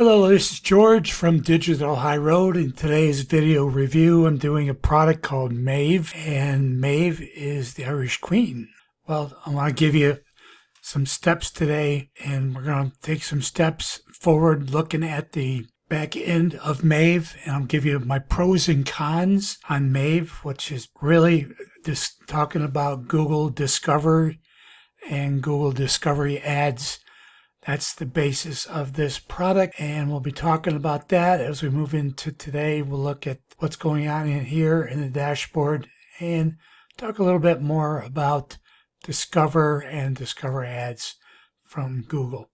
Hello, this is George from Digital High Road. In today's video review, I'm doing a product called Maeve, and Maeve is the Irish Queen. Well, I want to give you some steps today, and we're going to take some steps forward looking at the back end of Maeve, and I'll give you my pros and cons on Maeve, which is really just talking about Google Discover and Google Discovery ads. That's the basis of this product, and we'll be talking about that as we move into today. We'll look at what's going on in here in the dashboard and talk a little bit more about Discover and Discover ads from Google.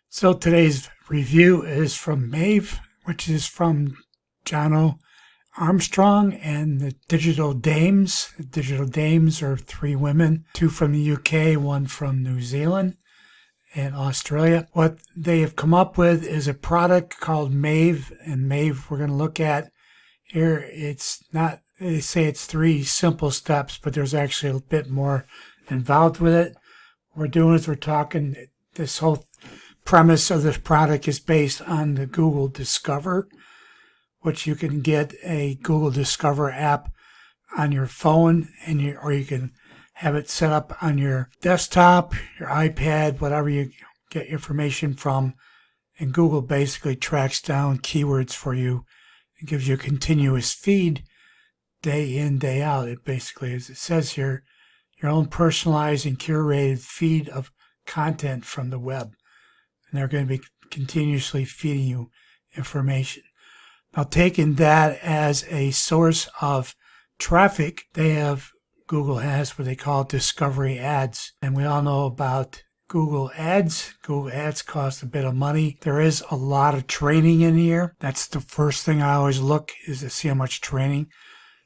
So today's review is from Maeve, which is from Jono Armstrong and the Digital Dames. The Digital Dames are three women, two from the UK, one from New Zealand and Australia. What they have come up with is a product called Maeve, and Maeve we're going to look at here. It's not, they say it's 3 simple steps, but there's actually a bit more involved with it. What we're doing is we're talking, this whole premise of this product is based on the Google Discover, which you can get a Google Discover app on your phone, and or you can have it set up on your desktop, your iPad, whatever you get information from, and Google basically tracks down keywords for you and gives you a continuous feed day in, day out. It basically, as it says here, your own personalized and curated feed of content from the web. And they're going to be continuously feeding you information. Now, taking that as a source of traffic, Google has what they call discovery ads. And we all know about Google ads. Google ads cost a bit of money. There is a lot of training in here. That's the first thing I always look, is to see how much training.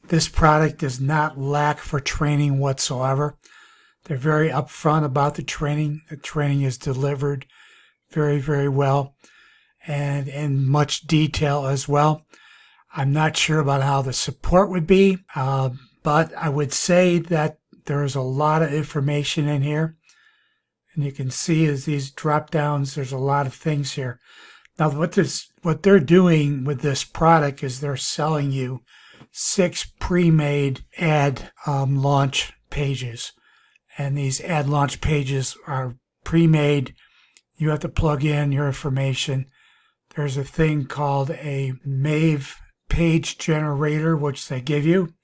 This product does not lack for training whatsoever. They're very upfront about the training. The training is delivered very, very well and in much detail as well. I'm not sure about how the support would be, but I would say that there's a lot of information in here. And you can see as these drop downs, there's a lot of things here. Now, what they're doing with this product is they're selling you 6 pre-made ad launch pages. And these ad launch pages are pre-made. You have to plug in your information. There's a thing called a Maeve page generator, which they give you,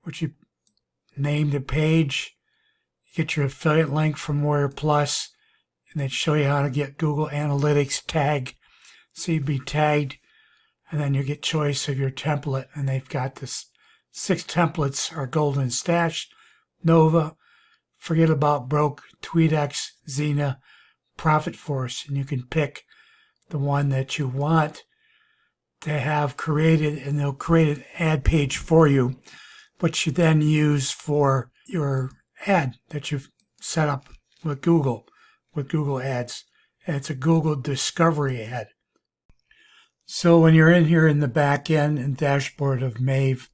which you name the page, you get your affiliate link from Warrior Plus, and they show you how to get Google Analytics tag. So you'd be tagged, and then you get choice of your template. And they've got this 6 templates are Golden Stash, Nova, Forget About Broke, TweetX, Xena, Profit Force, and you can pick the one that you want to have created, and they'll create an ad page for you, which you then use for your ad that you've set up with Google Ads. And it's a Google Discovery ad. So when you're in here in the back end and dashboard of Maeve,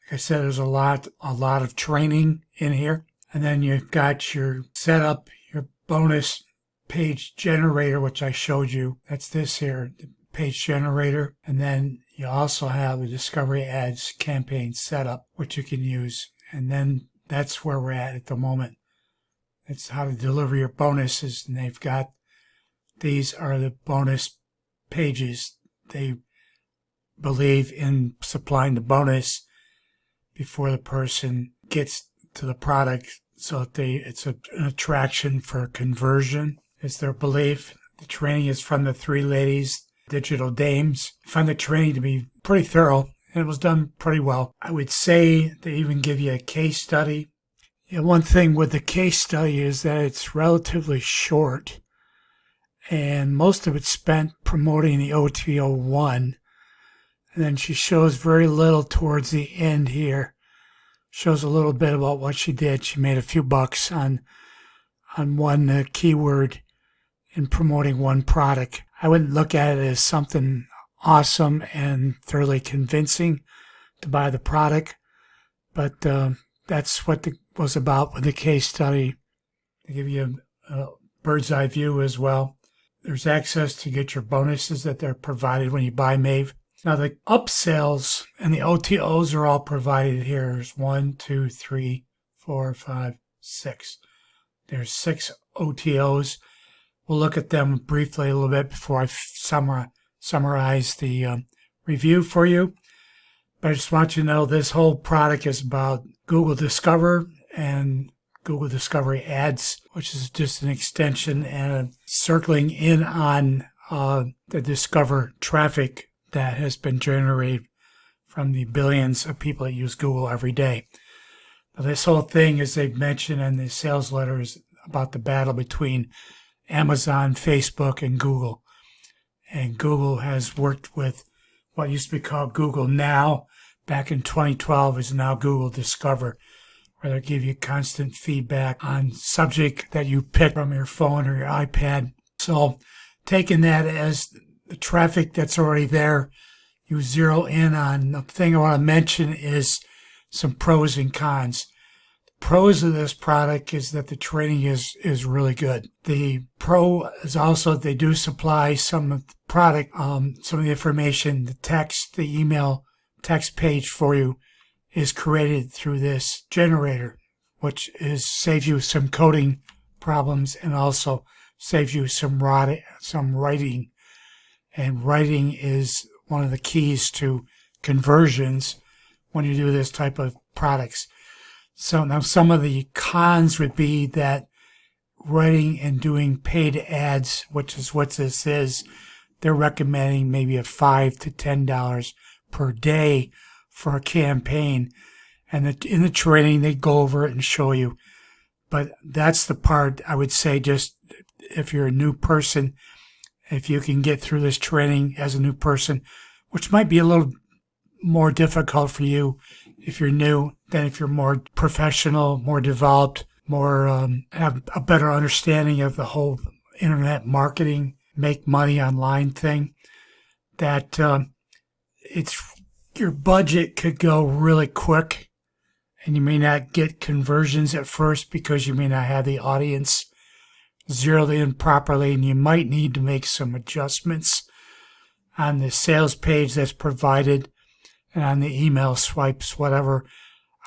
like I said, there's a lot of training in here. And then you've got your setup, your bonus page generator, which I showed you. That's this here, the page generator. And then you also have the Discovery Ads campaign setup, which you can use. And then that's where we're at the moment. It's how to deliver your bonuses. And they've got, these are the bonus pages. They believe in supplying the bonus before the person gets to the product, so that it's an attraction for conversion. It's their belief. The training is from the 3 ladies, Digital Dames. I find the training to be pretty thorough, and it was done pretty well. I would say they even give you a case study. One thing with the case study is that it's relatively short, and most of it's spent promoting the OT01. And then she shows very little towards the end here. Shows a little bit about what she did. She made a few bucks on one keyword in promoting one product. I wouldn't look at it as something awesome and thoroughly convincing to buy the product, but that's what it was about with the case study. They give you a bird's eye view as well. there's access to get your bonuses that they're provided when you buy Maeve. Now the upsells and the OTOs are all provided here. There's 1, 2, 3, 4, 5, 6. There's 6 OTOs. We'll look at them briefly a little bit before I summarize the review for you. But I just want you to know this whole product is about Google Discover and Google Discovery Ads, which is just an extension and circling in on the Discover traffic that has been generated from the billions of people that use Google every day. Now, this whole thing, as they've mentioned in the sales letter, is about the battle between Amazon, Facebook, and Google. And Google has worked with what used to be called Google Now back in 2012 is now Google Discover, where they give you constant feedback on subject that you pick from your phone or your iPad. So taking that as the traffic that's already there, you zero in on. The thing I want to mention is some pros and cons. The pros of this product is that the training is really good. The pro is also that they do supply some of the product, some of the information, the text, the email text page for you is created through this generator, which saves you some coding problems and also saves you some writing. And writing is one of the keys to conversions when you do this type of products. So now some of the cons would be that writing and doing paid ads, which is what this is, they're recommending maybe a $5 to $10 per day for a campaign. And in the training, they go over it and show you. But that's the part I would say, just if you're a new person, if you can get through this training as a new person, which might be a little more difficult for you if you're new than if you're more professional, more developed, more have a better understanding of the whole internet marketing, make money online thing, that your budget could go really quick and you may not get conversions at first because you may not have the audience zeroed in properly, and you might need to make some adjustments on the sales page that's provided and on the email swipes, whatever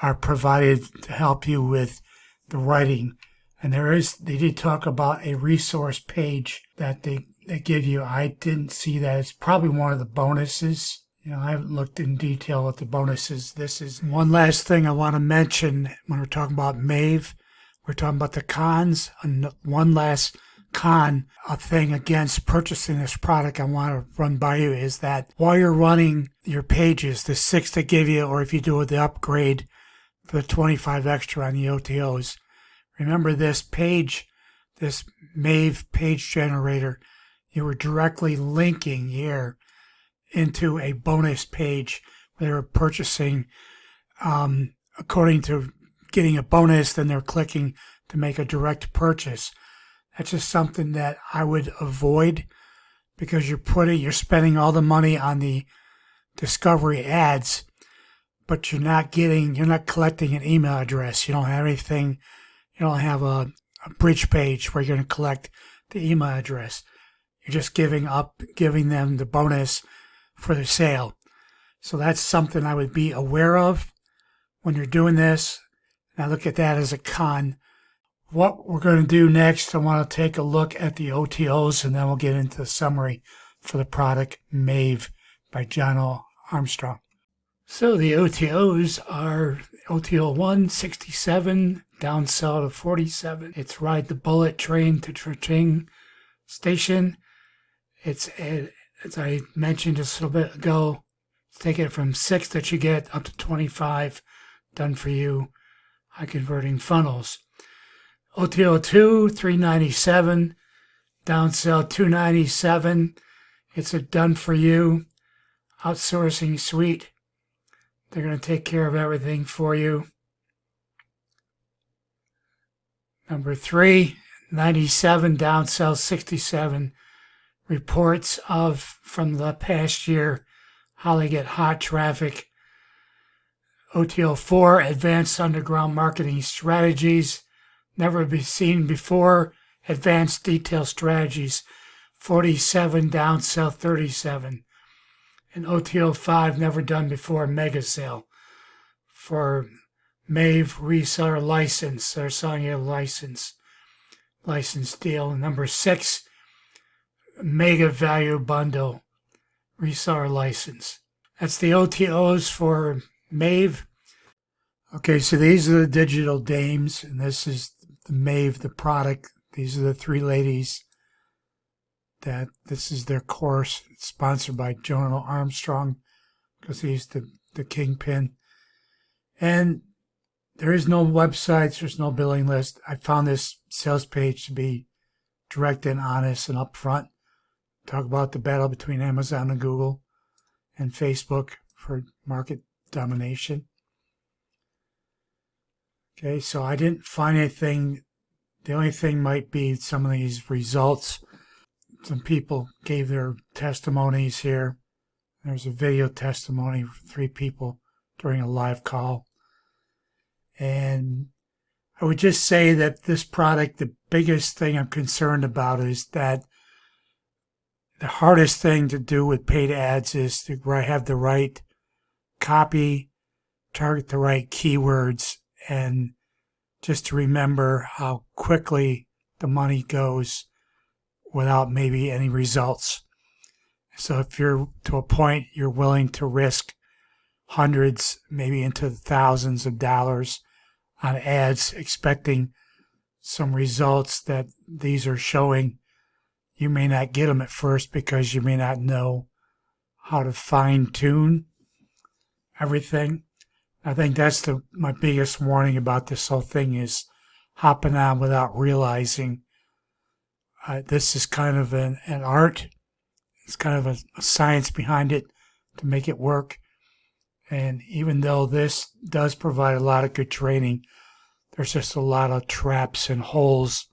are provided to help you with the writing. And they did talk about a resource page that they give you. I didn't see that. It's probably one of the bonuses. I haven't looked in detail at the bonuses. This is one last thing I want to mention when we're talking about Maeve. We're talking about the cons. And one last con, a thing against purchasing this product I want to run by you is that while you're running your pages, the 6 they give you, or if you do the upgrade for the 25 extra on the OTOs, remember this page, this Maeve page generator, you were directly linking here into a bonus page where they were purchasing according to getting a bonus, then they're clicking to make a direct purchase. That's just something that I would avoid because you're spending all the money on the discovery ads, but you're not collecting an email address. You don't have anything. You don't have a bridge page where you're going to collect the email address. You're just giving them the bonus for the sale. So that's something I would be aware of when you're doing this. And I look at that as a con. What we're going to do next, I want to take a look at the OTOs, and then we'll get into the summary for the product Maeve by John O. Armstrong. So the OTOs are OTO 1, 67, downsell to 47. It's ride the bullet train to Ching station. It's, as I mentioned just a little bit ago, take it from 6 that you get up to 25, done for you, high converting funnels. OTO 2, 397, downsell 297. It's a done for you outsourcing suite. They're going to take care of everything for you. Number 3, 97, downsell 67. Reports from the past year, how they get hot traffic. OTO 4, advanced underground marketing strategies. Never been seen before. Advanced detailed strategies 47 down, sell 37. An OTO 5 never done before, mega sale for Maeve reseller license. They're selling you a license deal. Number 6, mega value bundle reseller license. That's the OTOs for Maeve. Okay, so these are the digital dames, and this is the Maeve, the product. These are the 3 ladies that this is their course. It's sponsored by Jonah Armstrong because he's the kingpin. And there is no websites, there's no billing list. I found this sales page to be direct and honest and upfront. Talk about the battle between Amazon and Google and Facebook for market domination. Okay, so I didn't find anything. The only thing might be some of these results. Some people gave their testimonies here. There's a video testimony for 3 people during a live call. And I would just say that this product, the biggest thing I'm concerned about is that the hardest thing to do with paid ads is to have the right copy, target the right keywords, and just to remember how quickly the money goes without maybe any results. So if you're to a point you're willing to risk hundreds, maybe into thousands of dollars on ads, expecting some results that these are showing, you may not get them at first because you may not know how to fine-tune everything. I think that's my biggest warning about this whole thing is hopping on without realizing this is kind of an art. It's kind of a science behind it to make it work. And even though this does provide a lot of good training, there's just a lot of traps and holes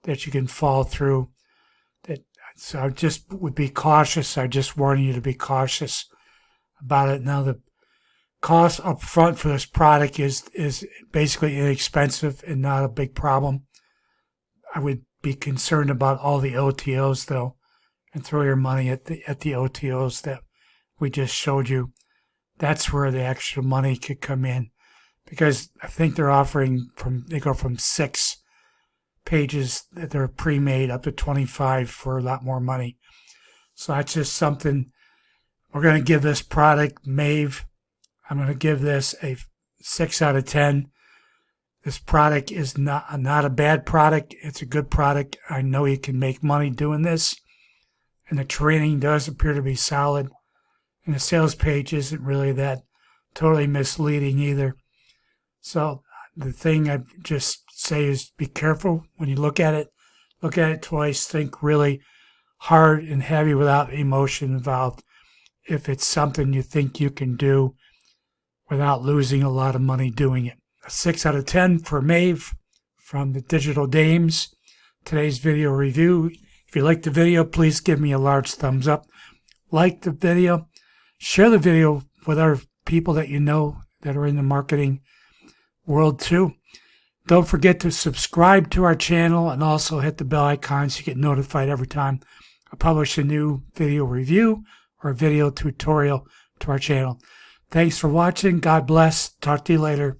that you can fall through. So I just would be cautious. I just warn you to be cautious about it. Now, the cost up front for this product is basically inexpensive and not a big problem. I would be concerned about all the OTOs though, and throw your money at the OTOs that we just showed you. That's where the extra money could come in, because I think they're offering they go from 6 pages that they're pre-made up to 25 for a lot more money. So that's just something. We're going to give this product, Maeve, I'm going to give this a 6 out of 10. This product is not a bad product. It's a good product. I know you can make money doing this, and the training does appear to be solid. And the sales page isn't really that totally misleading either. So the thing I just say is be careful when you look at it. Look at it twice. Think really hard and heavy without emotion involved. If it's something you think you can do without losing a lot of money doing it. A 6 out of 10 for Maeve from the Digital Dames. Today's video review. If you liked the video, please give me a large thumbs up. Like the video. Share the video with other people that you know that are in the marketing world too. Don't forget to subscribe to our channel and also hit the bell icon so you get notified every time I publish a new video review or video tutorial to our channel. Thanks for watching. God bless. Talk to you later.